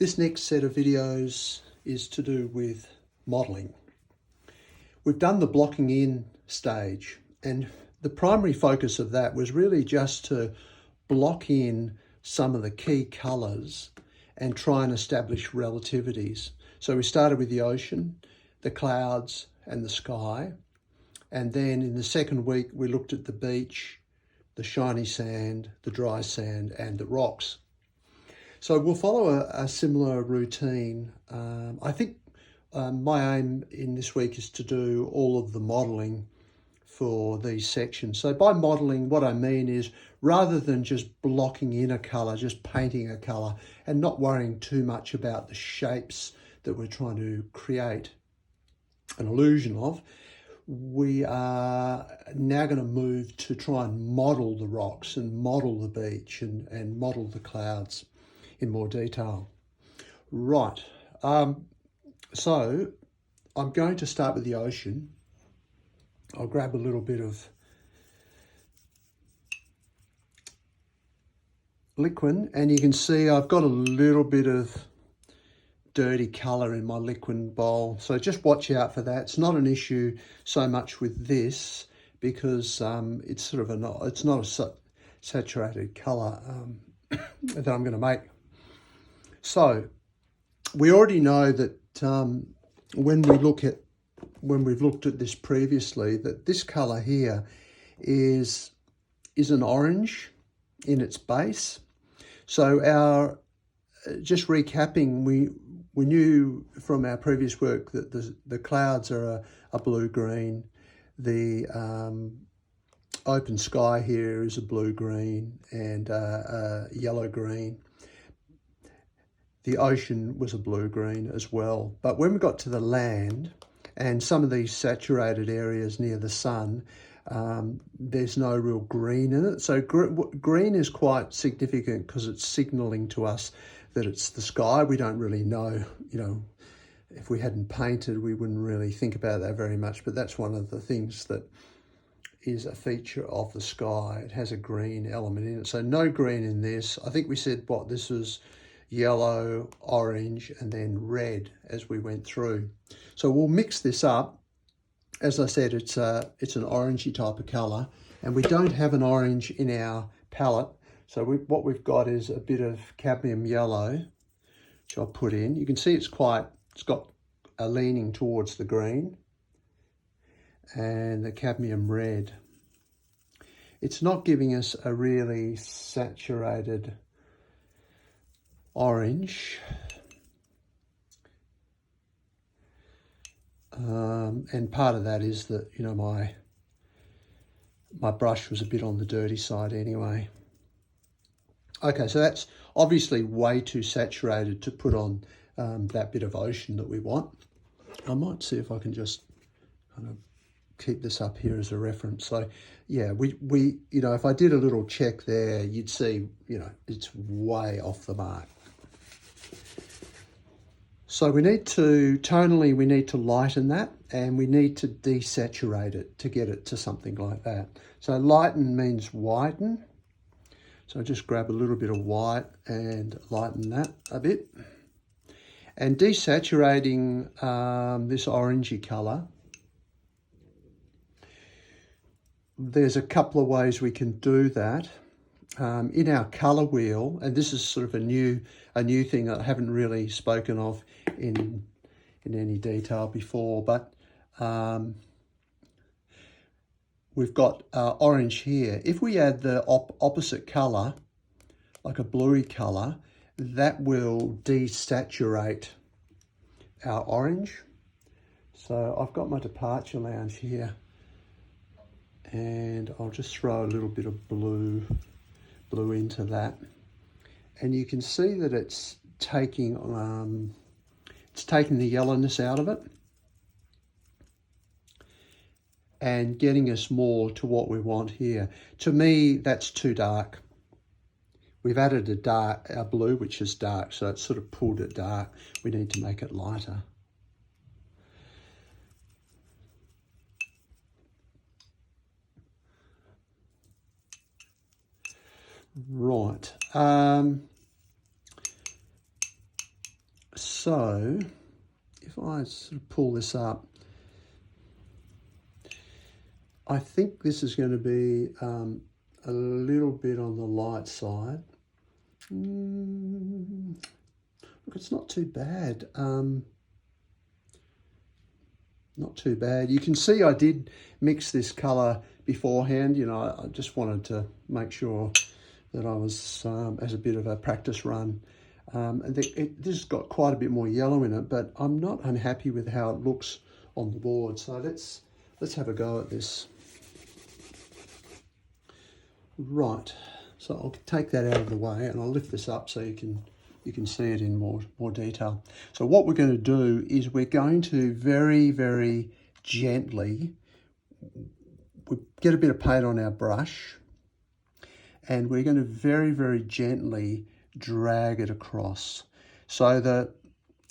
This next set of videos is to do with modelling. We've done the blocking in stage, and the primary focus of that was really just to block in some of the key colours and try and establish relativities. So we started with the ocean, the clouds and the sky, and then in the second week we looked at the beach, the shiny sand, the dry sand and the rocks. So we'll follow a similar routine. I think my aim in this week is to do all of the modelling for these sections. So by modelling, what I mean is rather than just blocking in a colour, just painting a colour and not worrying too much about the shapes that we're trying to create an illusion of, we are now going to move to try and model the rocks and model the beach and model the clouds in more detail. Right, so I'm going to start with the ocean. I'll grab a little bit of liquid, and you can see I've got a little bit of dirty colour in my liquid bowl, so just watch out for that. It's not an issue so much with this because it's sort of it's not a saturated colour that I'm going to make. So we already know that when we've looked at this previously, that this colour here is an orange in its base. So just recapping, we knew from our previous work that the clouds are a blue-green, the open sky here is a blue-green and a yellow-green. The ocean was a blue-green as well. But when we got to the land and some of these saturated areas near the sun, there's no real green in it. So green is quite significant because it's signalling to us that it's the sky. We don't really know, if we hadn't painted, we wouldn't really think about that very much, but that's one of the things that is a feature of the sky. It has a green element in it. So no green in this. I think we said this was yellow, orange, and then red as we went through. So we'll mix this up. As I said, it's an orangey type of colour, and we don't have an orange in our palette. So what we've got is a bit of cadmium yellow, which I'll put in. You can see it's got a leaning towards the green, and the cadmium red. It's not giving us a really saturated orange. And part of that is that, my brush was a bit on the dirty side anyway. Okay, so that's obviously way too saturated to put on that bit of ocean that we want. I might see if I can just kind of keep this up here as a reference. So yeah, we if I did a little check there, you'd see, it's way off the mark. So we need to lighten that, and we need to desaturate it to get it to something like that. So lighten means whiten. So just grab a little bit of white and lighten that a bit. And desaturating this orangey colour, there's a couple of ways we can do that. In our colour wheel, and this is sort of a new thing that I haven't really spoken of in any detail before, but we've got orange here. If we add the opposite colour, like a bluey colour, that will desaturate our orange. So I've got my departure lounge here, and I'll just throw a little bit of blue into that, and you can see that it's taking the yellowness out of it and getting us more to what we want here. To me, that's too dark. We've added a blue which is dark, so it's sort of pulled it dark. We need to make it lighter. Right. So if I sort of pull this up, I think this is going to be a little bit on the light side. Look, it's not too bad. Not too bad. You can see I did mix this colour beforehand. You know, I just wanted to make sure that I was as a bit of a practice run. And this has got quite a bit more yellow in it, but I'm not unhappy with how it looks on the board. So let's have a go at this. Right, so I'll take that out of the way and I'll lift this up so you can see it in more detail. So what we're going to do is we're going to very, very gently, we get a bit of paint on our brush, and we're going to very, very gently drag it across. So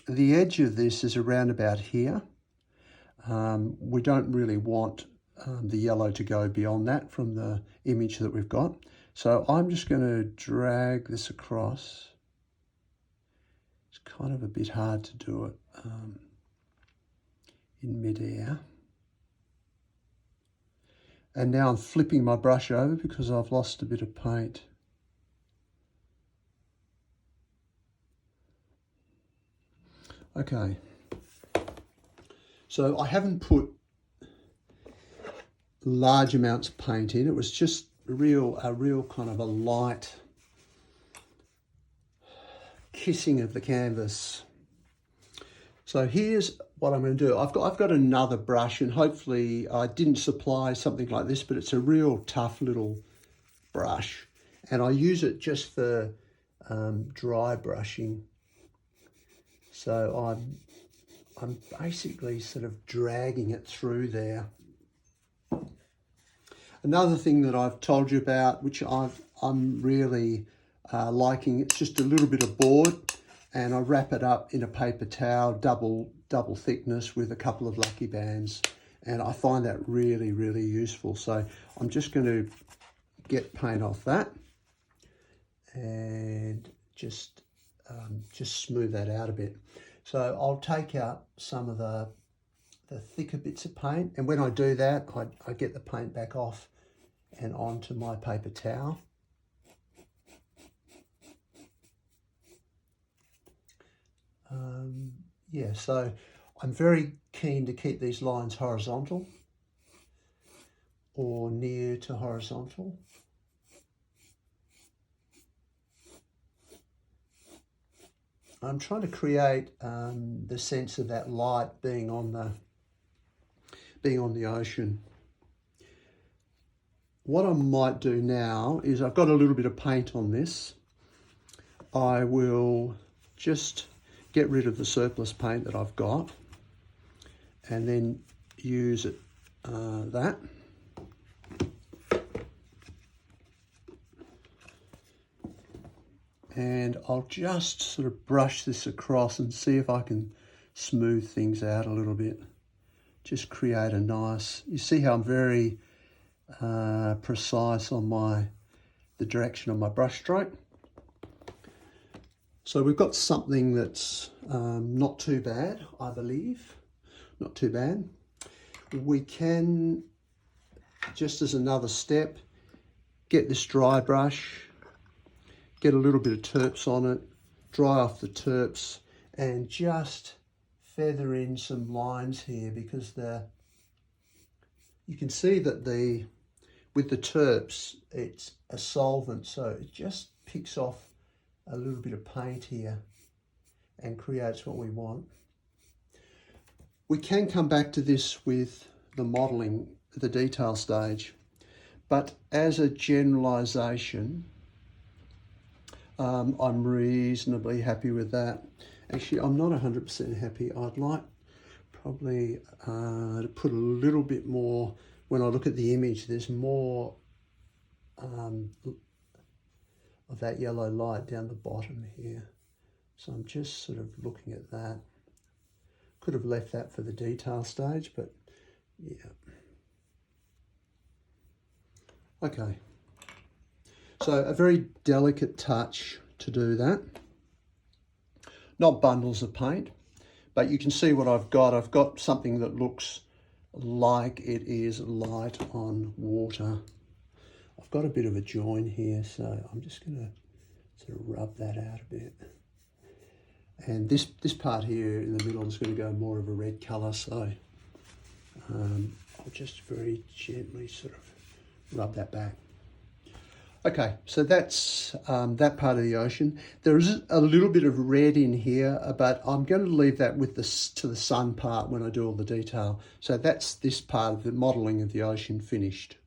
the edge of this is around about here. We don't really want the yellow to go beyond that from the image that we've got. So I'm just going to drag this across. It's kind of a bit hard to do it in midair. And now I'm flipping my brush over because I've lost a bit of paint. Okay. So I haven't put large amounts of paint in. It was just a real kind of a light kissing of the canvas. So here's what I'm going to do. I've got another brush, and hopefully I didn't supply something like this, but it's a real tough little brush, and I use it just for dry brushing. So I'm basically sort of dragging it through there. Another thing that I've told you about, which I'm really liking, it's just a little bit of board, and I wrap it up in a paper towel, double thickness, with a couple of lucky bands, and I find that really, really useful. So I'm just going to get paint off that and just smooth that out a bit. So I'll take out some of the thicker bits of paint, and when I do that, I get the paint back off and onto my paper towel. Yeah, so I'm very keen to keep these lines horizontal or near to horizontal. I'm trying to create the sense of that light being on the ocean. What I might do now is, I've got a little bit of paint on this. I will just get rid of the surplus paint that I've got and then use it that. And I'll just sort of brush this across and see if I can smooth things out a little bit. Just create a nice, you see how I'm very precise on the direction of my brush stroke. So we've got something that's not too bad, I believe. Not too bad. We can, just as another step, get this dry brush, get a little bit of terps on it, dry off the terps, and just feather in some lines here, because you can see that with the terps, it's a solvent, so it just picks off a little bit of paint here and creates what we want. We can come back to this with the modelling, the detail stage, but as a generalisation, I'm reasonably happy with that. Actually, I'm not 100% happy. I'd like probably to put a little bit more. When I look at the image, there's more of that yellow light down the bottom here. So I'm just sort of looking at that. Could have left that for the detail stage, but yeah. Okay. So a very delicate touch to do that. not bundles of paint, but you can see what I've got. I've got something that looks like it is light on water. I've got a bit of a join here, so I'm just going to sort of rub that out a bit. And this part here in the middle is going to go more of a red colour, so I'll just very gently sort of rub that back. Okay, so that's that part of the ocean. There is a little bit of red in here, but I'm going to leave that with to the sun part when I do all the detail. So that's this part of the modelling of the ocean finished.